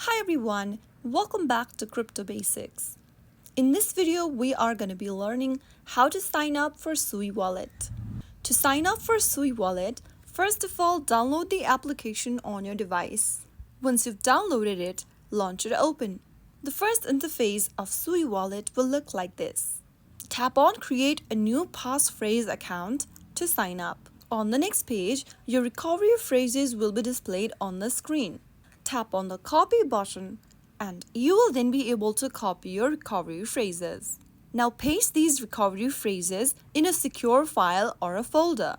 Hi everyone, welcome back to Crypto Basics. In this video, we are going to be learning how to sign up for Sui Wallet. To sign up for Sui Wallet, first of all, download the application on your device. Once you've downloaded it, launch it open. The first interface of Sui Wallet will look like this. Tap on Create a new passphrase account to sign up. On the next page, your recovery phrases will be displayed on the screen. Tap on the copy button and you will then be able to copy your recovery phrases. Now paste these recovery phrases in a secure file or a folder.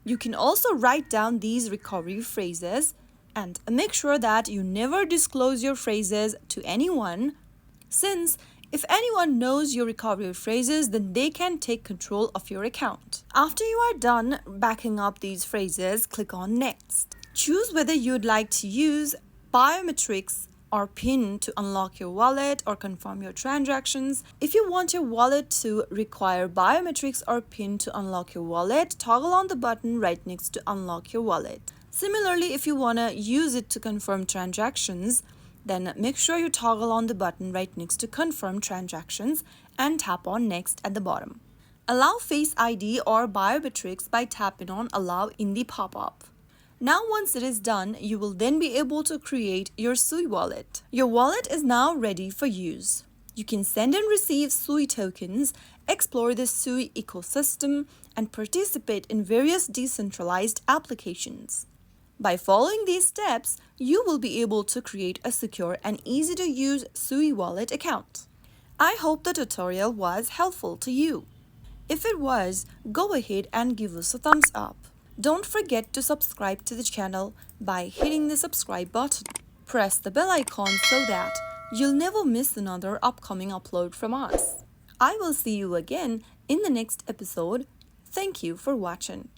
You can also write down these recovery phrases and make sure that you never disclose your phrases to anyone, since if anyone knows your recovery phrases, then they can take control of your account. After you are done backing up these phrases, click on Next. Choose whether you'd like to use biometrics or PIN to unlock your wallet or confirm your transactions. If you want your wallet to require biometrics or PIN to unlock your wallet, toggle on the button right next to unlock your wallet. Similarly, if you want to use it to confirm transactions, then make sure you toggle on the button right next to confirm transactions and tap on Next at the bottom. Allow Face ID or biometrics by tapping on Allow in the pop-up. Now once it is done, you will then be able to create your Sui wallet. Your wallet is now ready for use. You can send and receive Sui tokens, explore the Sui ecosystem, and participate in various decentralized applications. By following these steps, you will be able to create a secure and easy-to-use Sui wallet account. I hope the tutorial was helpful to you. If it was, go ahead and give us a thumbs up. Don't forget to subscribe to the channel by hitting the subscribe button. Press the bell icon so that you'll never miss another upcoming upload from us. I will see you again in the next episode. Thank you for watching.